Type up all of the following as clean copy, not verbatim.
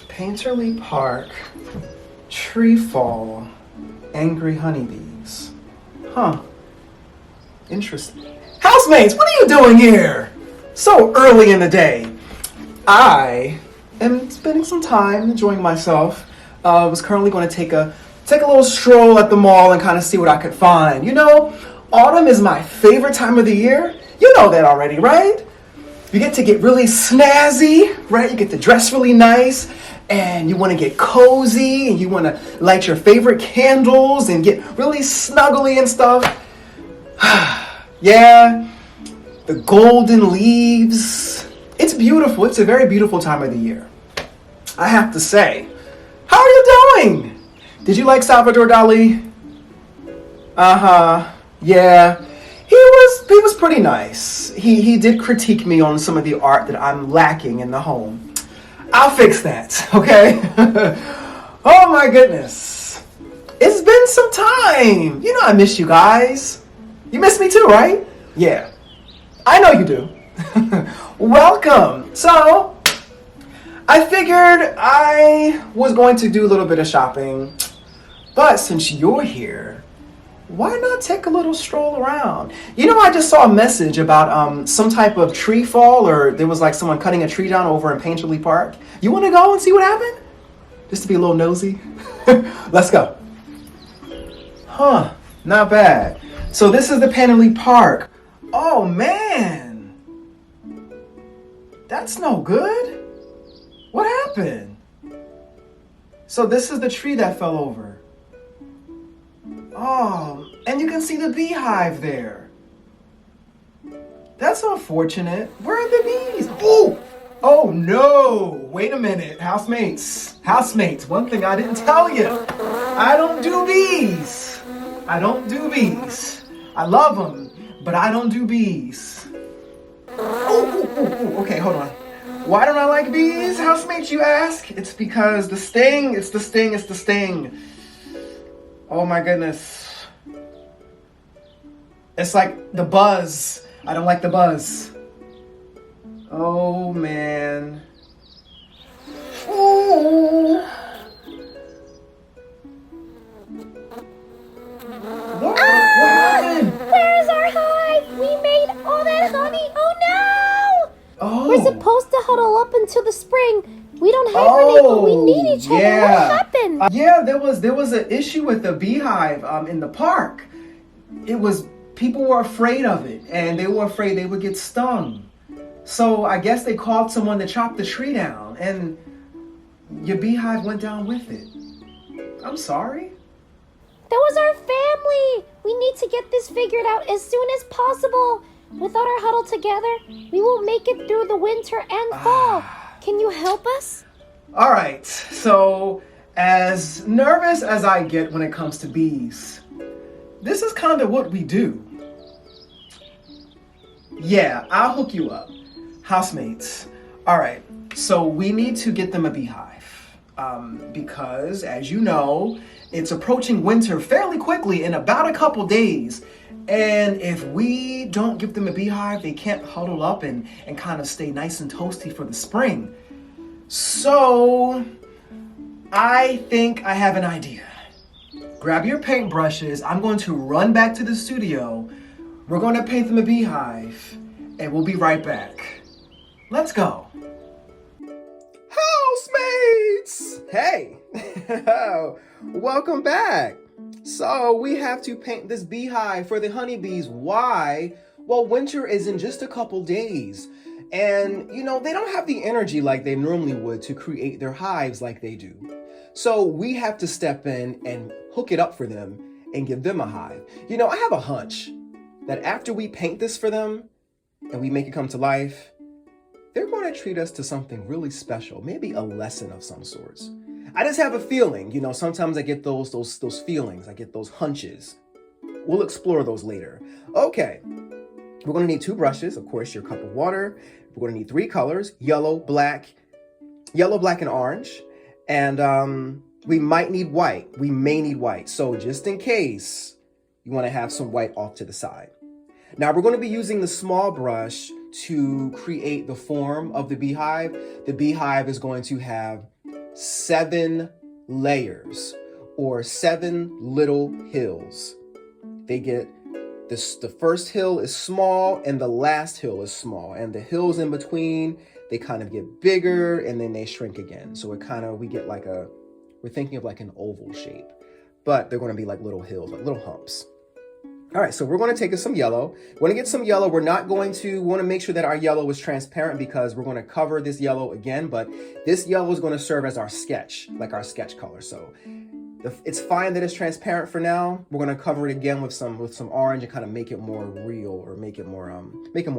Painterly Park, tree fall, angry honeybees. Huh. Interesting. Housemates, what are you doing here? So early in the day. I am spending some time enjoying myself. Was currently going to take a little stroll at the mall and kind of see what I could find. You know, autumn is my favorite time of the year. You know that already, right? You get to get really snazzy, right? You get to dress really nice, and you want to get cozy, and you want to light your favorite candles and get really snuggly and stuff. Yeah, the golden leaves. It's beautiful. It's a very beautiful time of the year. I have to say. How are you doing? Did you like Salvador Dali? Uh-huh. Yeah. He was pretty nice. He did critique me on some of the art that I'm lacking in the home. I'll fix that, okay? Oh my goodness. It's been some time. You know I miss you guys. You miss me too, right? Yeah. I know you do. Welcome. So, I figured I was going to do a little bit of shopping, but since you're here, why not take a little stroll around? You know, I just saw a message about some type of tree fall, or there was like someone cutting a tree down over in Painterly Park. You want to go and see what happened? Just to be a little nosy? Let's go. Huh, not bad. So this is the Painterly Park. Oh man, that's no good. What happened? So this is the tree that fell over. Oh, and you can see the beehive there. That's unfortunate. Where are the bees? Oh no, wait a minute, housemates, one thing I didn't tell you. I don't do bees. I love them, but I don't do bees. Okay, hold on. Why don't I like bees, housemates, you ask? It's because the sting. Oh my goodness. It's like the buzz. I don't like the buzz. Oh man. Ooh. What happened? Where's our hive? We made all that honey. Oh no! Oh. We're supposed to huddle up until the spring. We don't hibernate, but we need each other. Yeah. What happened? Yeah, there was an issue with the beehive in the park. People were afraid of it, and they were afraid they would get stung. So I guess they called someone to chop the tree down, and your beehive went down with it. I'm sorry. That was our family. We need to get this figured out as soon as possible. Without our huddle together, we won't make it through the winter and fall. Can you help us? All right, so as nervous as I get when it comes to bees, this is kind of what we do. Yeah, I'll hook you up. Housemates. All right, so we need to get them a beehive because, as you know, it's approaching winter fairly quickly in about a couple days. And if we don't give them a beehive, they can't huddle up and kind of stay nice and toasty for the spring. So, I think I have an idea. Grab your paintbrushes. I'm going to run back to the studio. We're going to paint them a beehive, and we'll be right back. Let's go. Housemates! Hey! Welcome back. So we have to paint this beehive for the honeybees. Why? Well, winter is in just a couple days. And, they don't have the energy like they normally would to create their hives like they do. So we have to step in and hook it up for them and give them a hive. I have a hunch that after we paint this for them and we make it come to life, they're going to treat us to something really special, maybe a lesson of some sorts. I just have a feeling, sometimes I get those feelings, I get those hunches. We'll explore those later. Okay, we're going to need 2 brushes, of course, your cup of water. We're going to need 3 colors, yellow, black, and orange. And we might need white. We may need white. So just in case, you want to have some white off to the side. Now we're going to be using the small brush to create the form of the beehive. The beehive is going to have 7 layers or 7 little hills. They get this, the first hill is small and the last hill is small, and the hills in between, they kind of get bigger and then they shrink again. So we get like we're thinking of like an oval shape, but they're going to be like little hills, like little humps. All right, so we're going to take some yellow. We're going to get some yellow. We want to make sure that our yellow is transparent because we're going to cover this yellow again, but this yellow is going to serve as our sketch, like our sketch color. So it's fine that it's transparent for now. We're going to cover it again with some orange and kind of make it more real, or make it more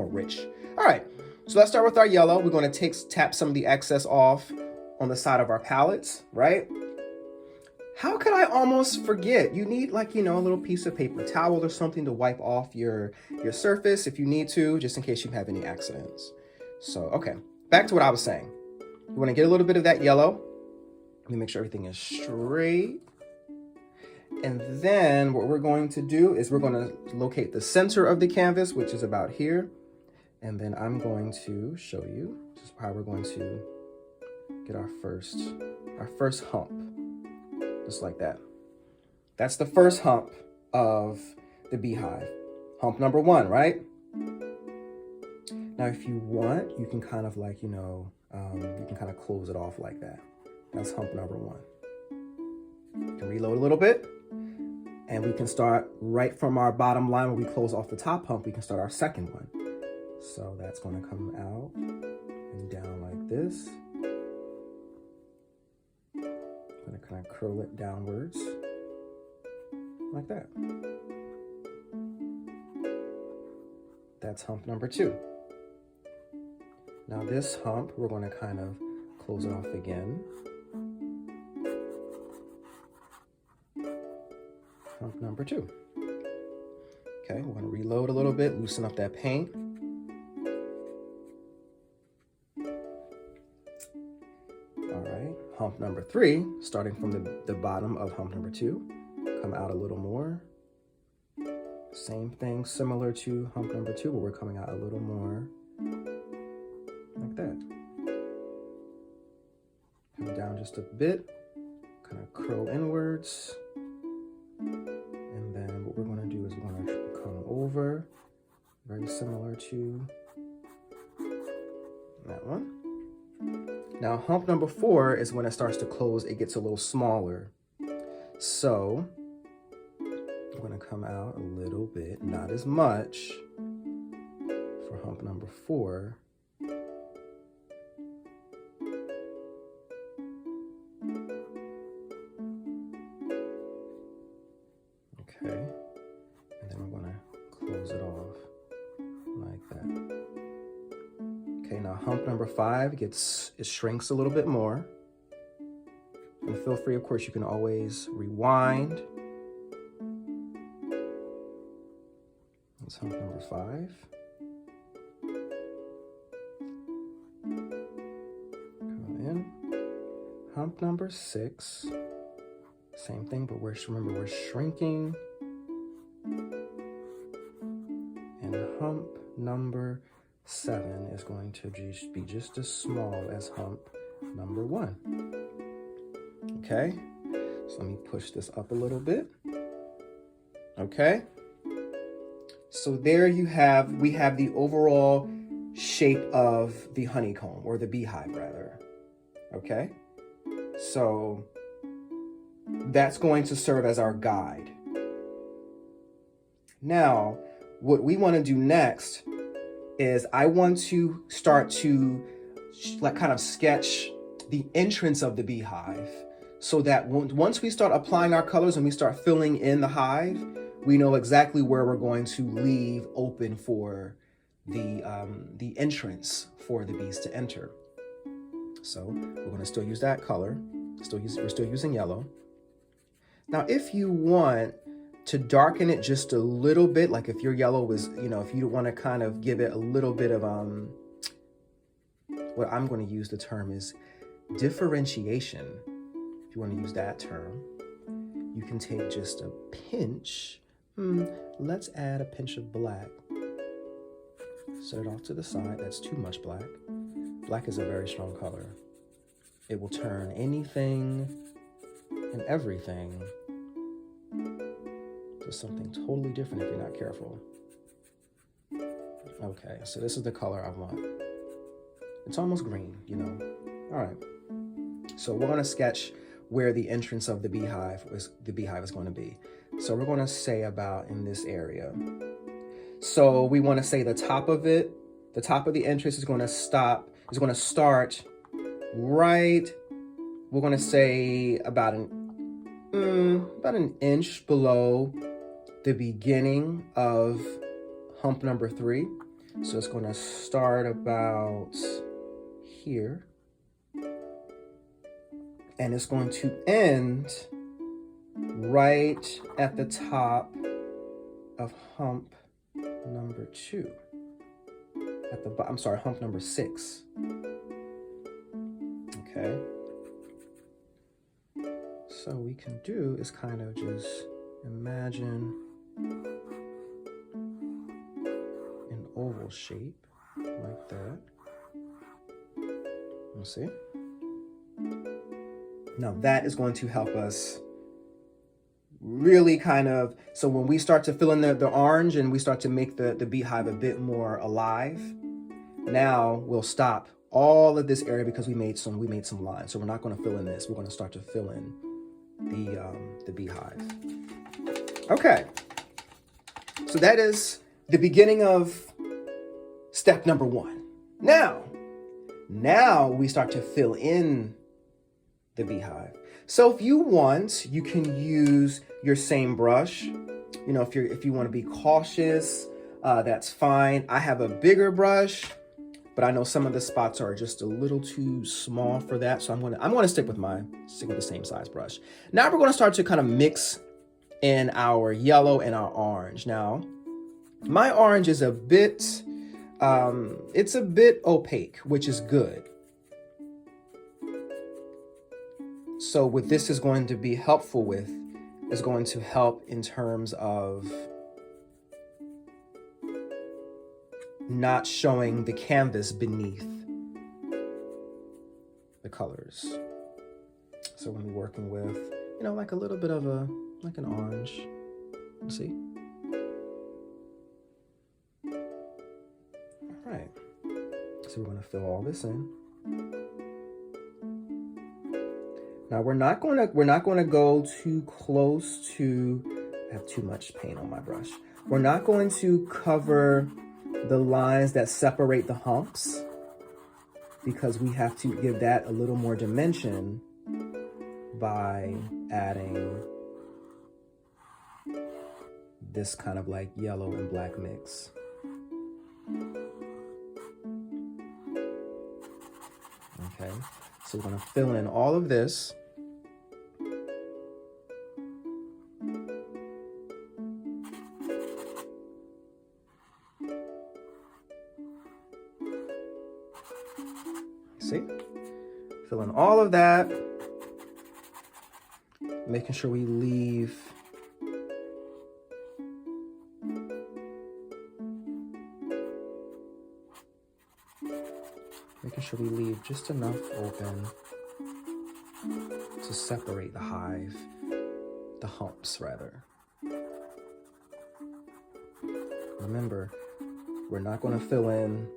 rich. All right, so let's start with our yellow. We're going to tap some of the excess off on the side of our palettes, right? How could I almost forget? You need a little piece of paper towel or something to wipe off your surface if you need to, just in case you have any accidents. So, okay, back to what I was saying. You want to get a little bit of that yellow. Let me make sure everything is straight. And then what we're going to do is we're going to locate the center of the canvas, which is about here. And then I'm going to show you just how we're going to get our first hump. Just like that. That's the first hump of the beehive. Hump number 1, right? Now, if you want, you can kind of you can kind of close it off like that. That's hump number 1. You can reload a little bit, and we can start right from our bottom line when we close off the top hump. We can start our second one. So that's going to come out and down like this. I'm going to kind of curl it downwards like that. That's hump number 2. Now this hump, we're going to kind of close it off again. Hump number 2. Okay, we're going to reload a little bit, loosen up that paint. Hump number 3, starting from the bottom of hump number 2, come out a little more. Same thing, similar to hump number 2, but we're coming out a little more like that. Come down just a bit, kind of curl inwards. And then what we're going to do is we're going to come over, very similar to that one. Now, hump number 4 is when it starts to close, it gets a little smaller. So, I'm going to come out a little bit, not as much, for hump number 4. Okay, and then I'm going to close it off like that. Okay, now hump number 5 it shrinks a little bit more. And feel free, of course, you can always rewind. That's hump number 5. Come in. Hump number 6. Same thing, but remember we're shrinking. And hump number 7 is going to be just as small as hump number 1. Okay, so let me push this up a little bit. Okay, so there we have the overall shape of the honeycomb, or the beehive rather. Okay, so that's going to serve as our guide. Now, what we want to do next is I want to start to like kind of sketch the entrance of the beehive so that once we start applying our colors and we start filling in the hive, we know exactly where we're going to leave open for the entrance for the bees to enter. So we're going to still use that color. We're still using yellow. Now, if you want to darken it just a little bit, like if your yellow was, if you want to kind of give it a little bit of, what I'm going to use the term is differentiation. If you want to use that term, you can take just a pinch. Let's add a pinch of black. Set it off to the side. That's too much black. Black is a very strong color. It will turn anything and everything to something totally different if you're not careful. Okay, so this is the color I want. It's almost green, All right. So we're going to sketch where the entrance of the beehive is going to be. So we're going to say about in this area. So we want to say the top of the entrance is going to start right. We're going to say about an inch below the beginning of hump number 3. So it's going to start about here. And it's going to end right at the top of hump number 2. Hump number 6. Okay. So what we can do is kind of just imagine an oval shape like that. Let's see. Now that is going to help us really kind of, so when we start to fill in the orange and we start to make the beehive a bit more alive, now we'll stop all of this area because we made some lines. So we're not going to fill in this. We're going to start to fill in the beehive. Okay. So that is the beginning of step number 1. Now we start to fill in the beehive. So if you want, you can use your same brush. If you want to be cautious, that's fine. I have a bigger brush, but I know some of the spots are just a little too small for that. So I'm going to stick with the same size brush. Now we're going to start to kind of mix in our yellow and our orange. Now, my orange is a bit opaque, which is good. So what this is going to be helpful with is going to help in terms of not showing the canvas beneath the colors. So when we're working with, like a little bit of like an orange, you see? All right, so we're gonna fill all this in. Now we're not going to go too close to, I have too much paint on my brush. We're not going to cover the lines that separate the humps because we have to give that a little more dimension by adding this kind of like yellow and black mix. Okay. So we're going to fill in all of this. See? Fill in all of that. Making sure we leave just enough open to separate the humps rather. Remember, we're not going to fill in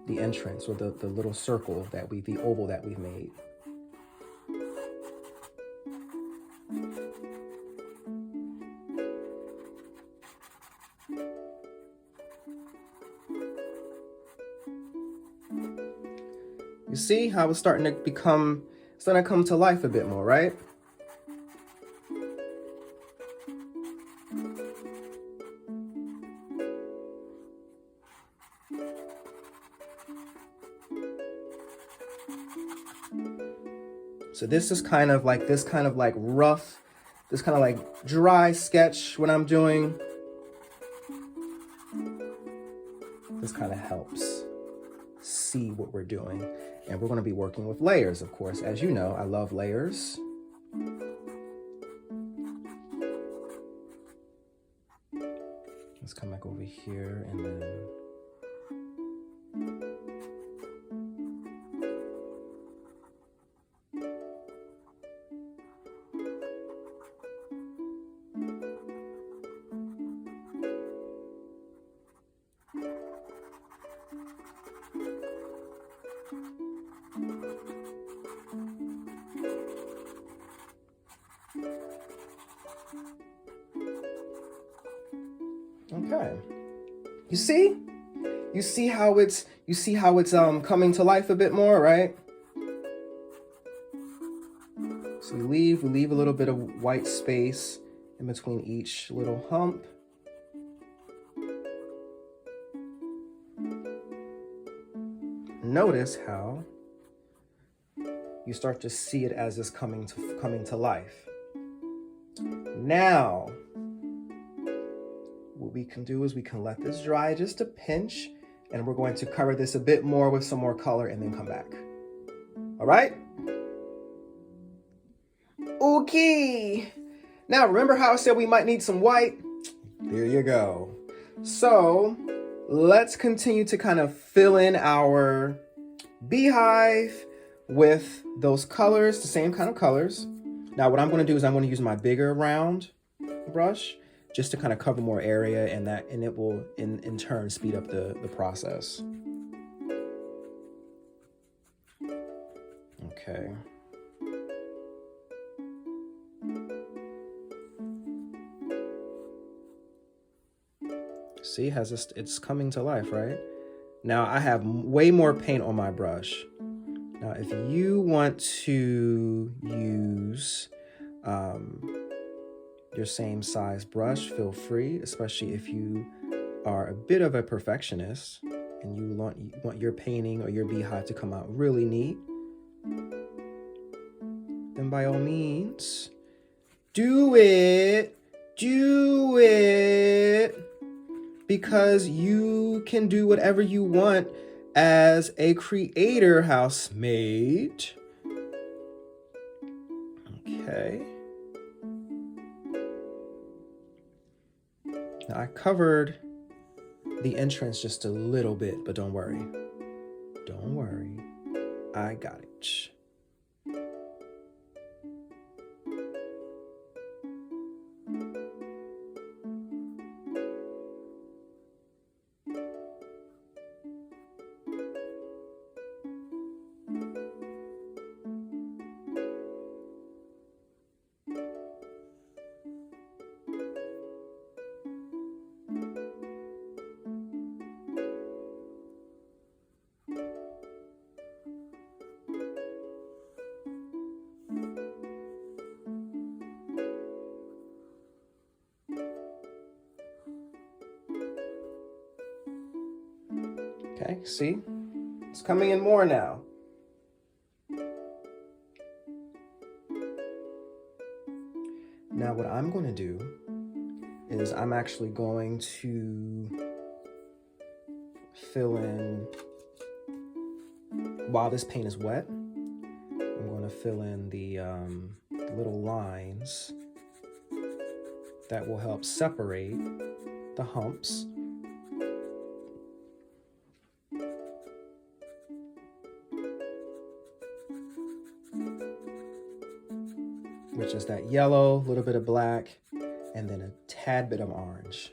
the entrance or the little circle the oval that we've made. You see how it's starting to come to life a bit more, right? So this is kind of like rough, this kind of like dry sketch what I'm doing. This kind of helps see what we're doing. And we're going to be working with layers, of course. As you know, I love layers. Let's come back over here and then... Okay. You see how it's coming to life a bit more, right? So we leave a little bit of white space in between each little hump. Notice how you start to see it as it's coming to life. Now, what we can do is we can let this dry just a pinch, and we're going to cover this a bit more with some more color and then come back. All right? Okay. Now, remember how I said we might need some white? There you go. So let's continue to kind of fill in our beehive with those colors, the same kind of colors. Now, what I'm going to do is I'm going to use my bigger round brush just to kind of cover more area, and it will in turn speed up the process. Okay. See, it's coming to life, right? Now I have way more paint on my brush. Now, if you want to use your same size brush, feel free, especially if you are a bit of a perfectionist and you want your painting or your beehive to come out really neat, then by all means, do it. Do it. Because you can do whatever you want as a creator housemate. Okay. Now I covered the entrance just a little bit, but don't worry. Don't worry. I got it. Okay, see? It's coming in more now. Now what I'm going to do is I'm actually going to fill in, while this paint is wet, I'm going to fill in the little lines that will help separate the humps. Which is that yellow, a little bit of black, and then a tad bit of orange.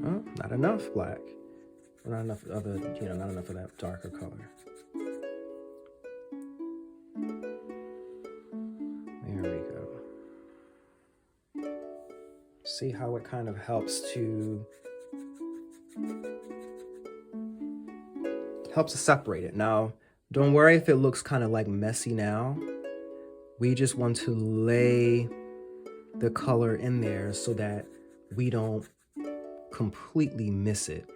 Oh, not enough black. Not enough of not enough of that darker color. There we go. See how it kind of helps to helps to separate it. Now, don't worry if it looks kind of like messy now. We just want to lay the color in there so that we don't completely miss it.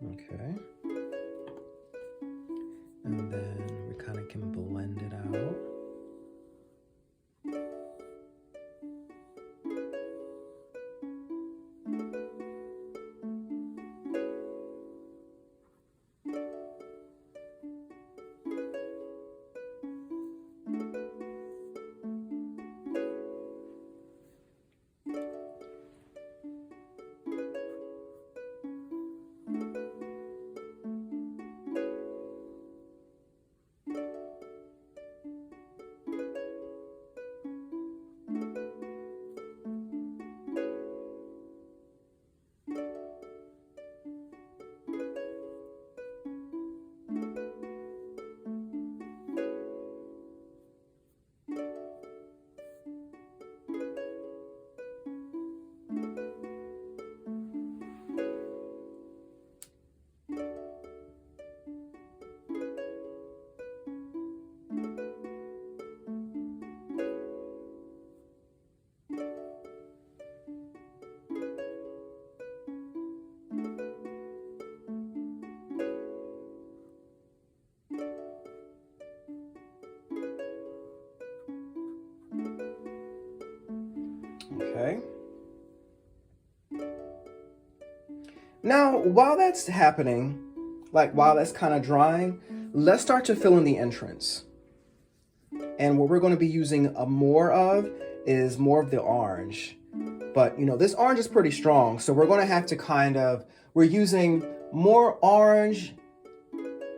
Okay. And then we kind of can blend it out. Okay. Now, while that's happening, like while that's kind of drying, let's start to fill in the entrance. And what we're going to be using more of is more of the orange. But, you know, this orange is pretty strong, so we're going to have to we're using more orange,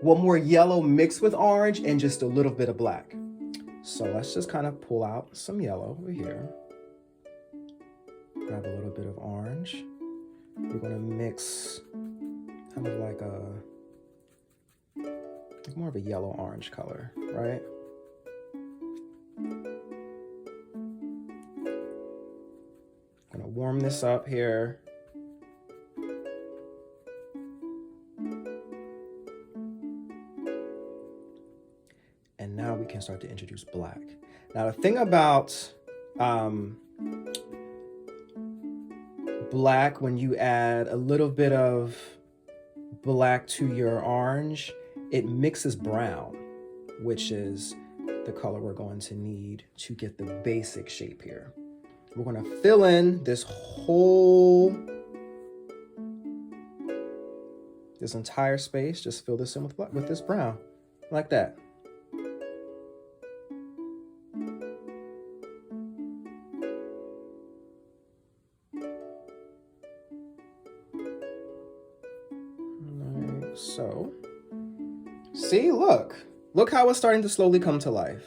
well, more yellow mixed with orange and just a little bit of black. So let's just kind of pull out some yellow over here. Grab a little bit of orange. We're going to mix kind of like more of a yellow orange color, right? I'm going to warm this up here. And now we can start to introduce black. Now the thing about black, when you add a little bit of black to your orange, it mixes brown, which is the color we're going to need to get the basic shape here. We're going to fill in this entire space. Just fill this in with this brown, like that. Like so. See, look how it's starting to slowly come to life.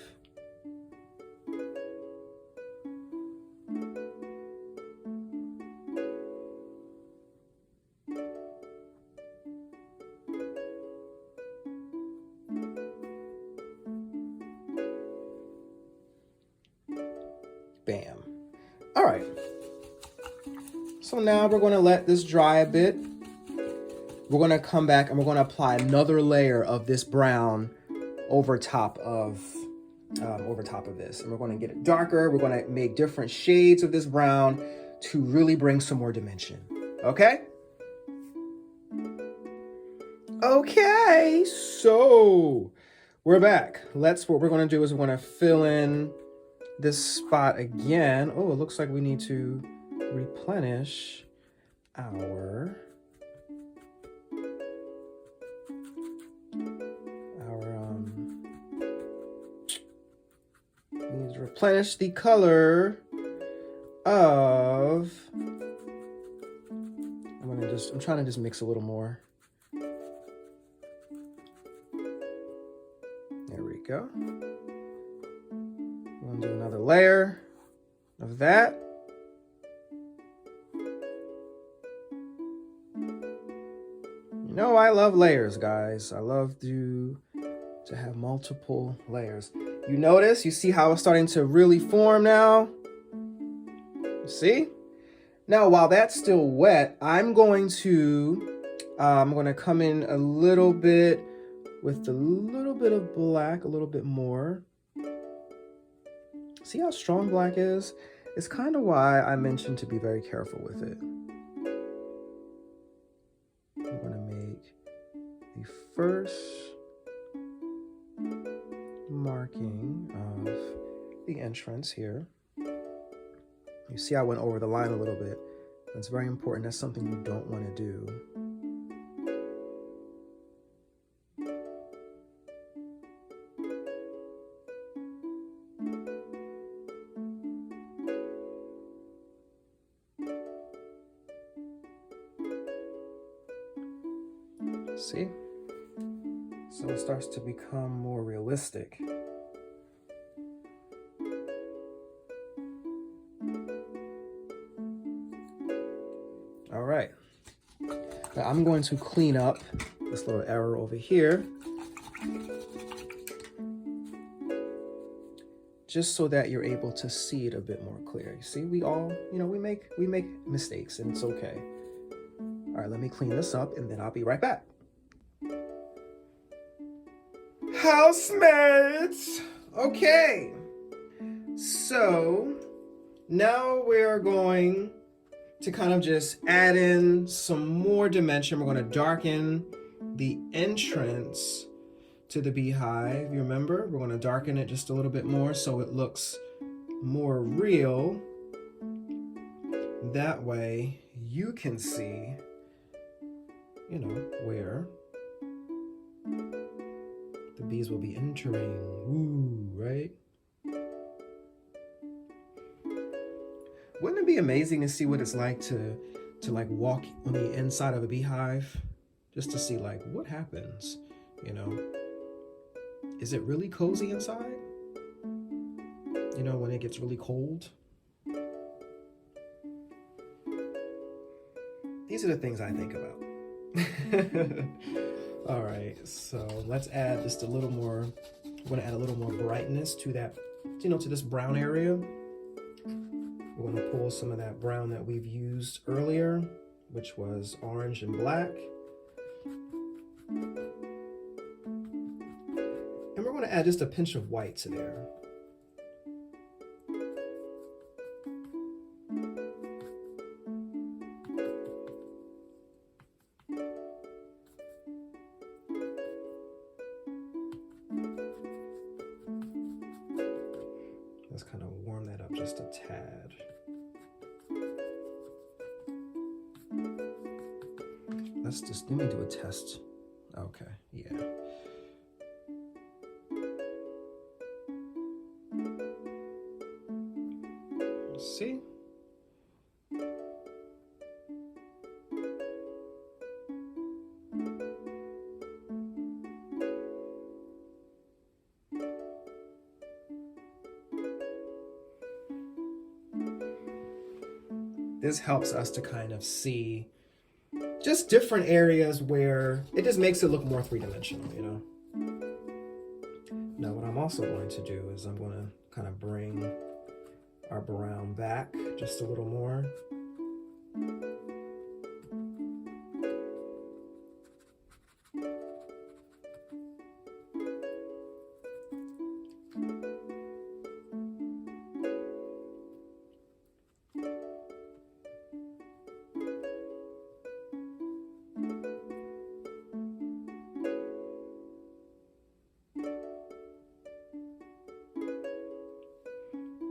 Bam. All right. So now we're going to let this dry a bit. We're going to come back and we're going to apply another layer of this brown over top of this. And we're going to get it darker. We're going to make different shades of this brown to really bring some more dimension. Okay? Okay, so we're back. What we're going to do is we're going to fill in this spot again. Oh, it looks like we need to replenish our we need to replenish the color of, I'm trying to just mix a little more. There we go. I'm gonna do another layer of that. No, I love layers, guys. I love to have multiple layers. You notice? You see how it's starting to really form now? You see? Now, while that's still wet, I'm going to come in a little bit with a little bit of black, a little bit more. See how strong black is? It's kind of why I mentioned to be very careful with it. I'm going to make the first marking of the entrance here. You see I went over the line a little bit. That's very important. That's something you don't want to do. See? So it starts to become more realistic. All right. Now I'm going to clean up this little error over here, just so that you're able to see it a bit more clear. You see, we all, we make mistakes, and it's okay. All right, let me clean this up, and then I'll be right back. Housemates! Okay, so now we're going to kind of just add in some more dimension. We're going to darken the entrance to the beehive. You remember, we're going to darken it just a little bit more so it looks more real. That way you can see, where the bees will be entering. Ooh, right? Wouldn't it be amazing to see what it's like to walk on the inside of a beehive? Just to see what happens, Is it really cozy inside? When it gets really cold? These are the things I think about. All right, so let's add just a little more. We're going to add a little more brightness to that, to this brown area. We're going to pull some of that brown that we've used earlier, which was orange and black. And we're going to add just a pinch of white to there. Let's kind of warm that up just a tad. Let me do a test. Okay, yeah. See? This helps us to kind of see just different areas where it just makes it look more three-dimensional, Now, what I'm also going to do is I'm going to kind of bring our brown back just a little more.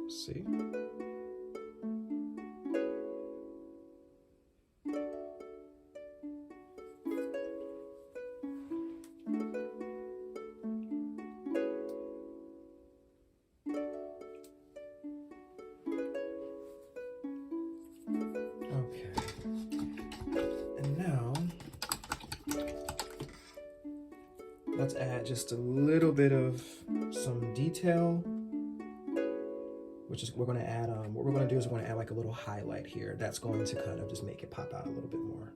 See? Okay. And now let's add just a little bit of some detail. Which is we're going to add, what we're going to do is we're going to add like a little highlight here. That's going to kind of just make it pop out a little bit more.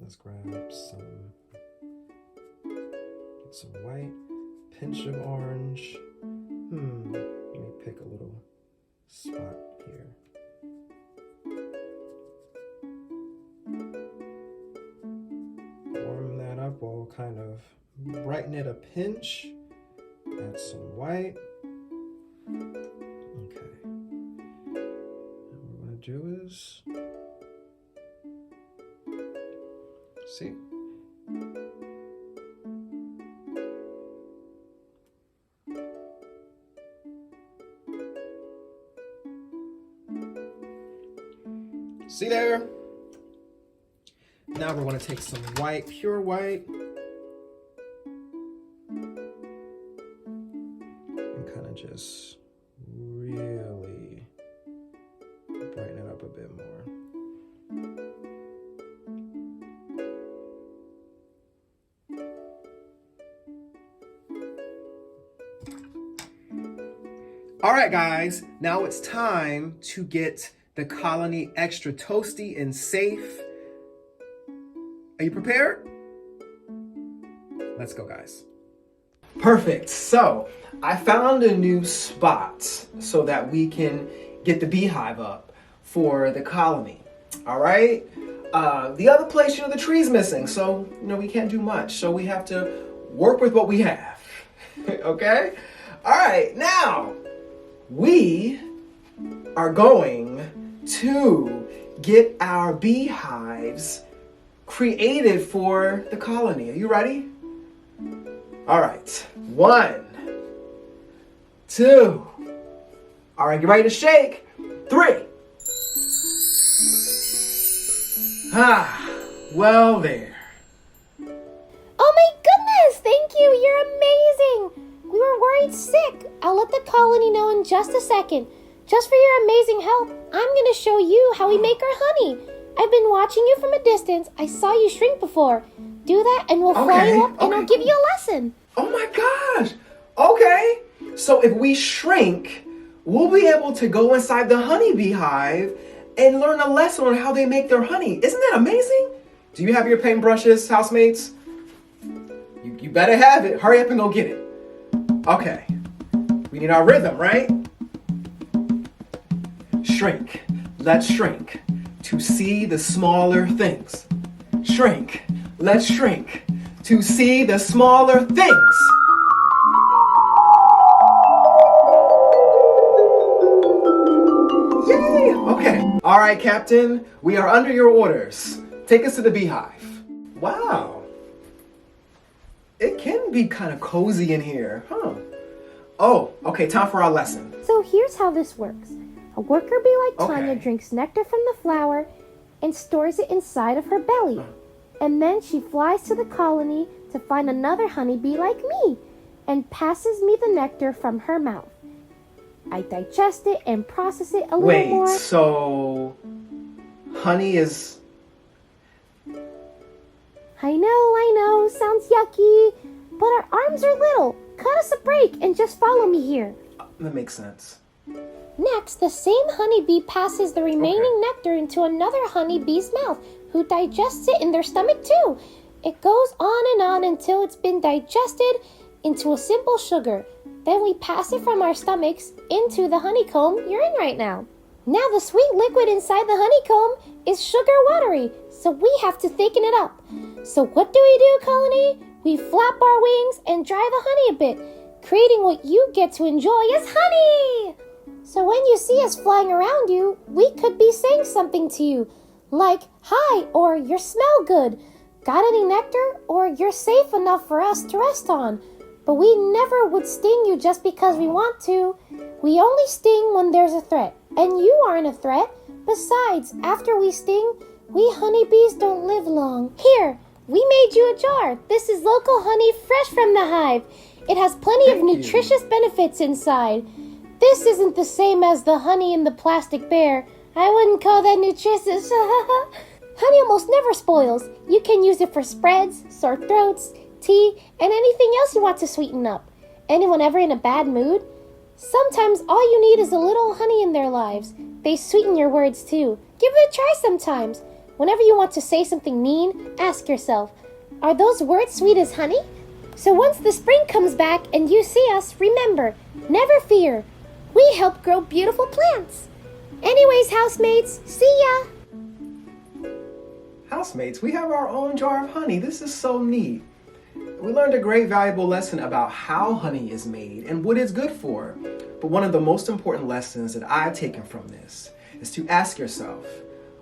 let's grab some white, pinch of orange. Let me pick a little spot here. Warm that up, we'll kind of brighten it a pinch. Add some white. Okay. And what we're gonna do is, see? See there? Now we're going to take some white, pure white, and kind of just really brighten it up a bit more. All right, guys, now it's time to get the colony extra toasty and safe. Are you prepared? Let's go, guys. Perfect. So I found a new spot so that we can get the beehive up for the colony. All right. The other place, the tree's missing, so we can't do much. So we have to work with what we have. Okay. All right. Now we are going to get our beehives created for the colony. Are you ready? All right. 1, 2. All right, get ready to shake. 3. Well there. Oh my goodness, thank you, you're amazing. We were worried sick. I'll let the colony know in just a second. Just for your amazing help, I'm going to show you how we make our honey. I've been watching you from a distance. I saw you shrink before. Do that and we'll fly you up and I'll give you a lesson. Oh my gosh. Okay. So if we shrink, we'll be able to go inside the honey beehive and learn a lesson on how they make their honey. Isn't that amazing? Do you have your paintbrushes, housemates? You better have it. Hurry up and go get it. Okay. We need our rhythm, right? Shrink. Let's shrink to see the smaller things. Shrink. Let's shrink to see the smaller things. Yay! Okay. All right, Captain. We are under your orders. Take us to the beehive. Wow. It can be kind of cozy in here, huh? Oh, okay. Time for our lesson. So here's how this works. A worker bee like Tanya Okay. drinks nectar from the flower and stores it inside of her belly. And then she flies to the colony to find another honeybee like me and passes me the nectar from her mouth. I digest it and process it a little Wait, more. so honey is... I know, sounds yucky, but our arms are little. Cut us a break and just follow me here. That makes sense. Next, the same honeybee passes the remaining nectar into another honeybee's mouth, who digests it in their stomach too. It goes on and on until it's been digested into a simple sugar. Then we pass it from our stomachs into the honeycomb you're in right now. Now the sweet liquid inside the honeycomb is sugar watery, so we have to thicken it up. So what do, colony? We flap our wings and dry the honey a bit, creating what you get to enjoy as honey. So when you see us flying around you, we could be saying something to you, like, hi, or you smell good. Got any nectar? Or you're safe enough for us to rest on. But we never would sting you just because we want to. We only sting when there's a threat. And you aren't a threat. Besides, after we sting, we honeybees don't live long. Here, we made you a jar. This is local honey fresh from the hive. It has plenty of nutritious benefits inside. This isn't the same as the honey in the plastic bear. I wouldn't call that nutritious. Honey almost never spoils. You can use it for spreads, sore throats, tea, and anything else you want to sweeten up. Anyone ever in a bad mood? Sometimes all you need is a little honey in their lives. They sweeten your words too. Give it a try sometimes. Whenever you want to say something mean, ask yourself, are those words sweet as honey? So once the spring comes back and you see us, remember, never fear. We help grow beautiful plants. Anyways, housemates, see ya! Housemates, we have our own jar of honey. This is so neat. We learned a great valuable lesson about how honey is made and what it's good for. But one of the most important lessons that I've taken from this is to ask yourself,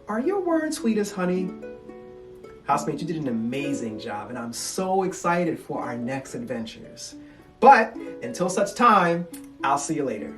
are your words sweet as honey? Housemate, you did an amazing job, and I'm so excited for our next adventures. But until such time, I'll see you later.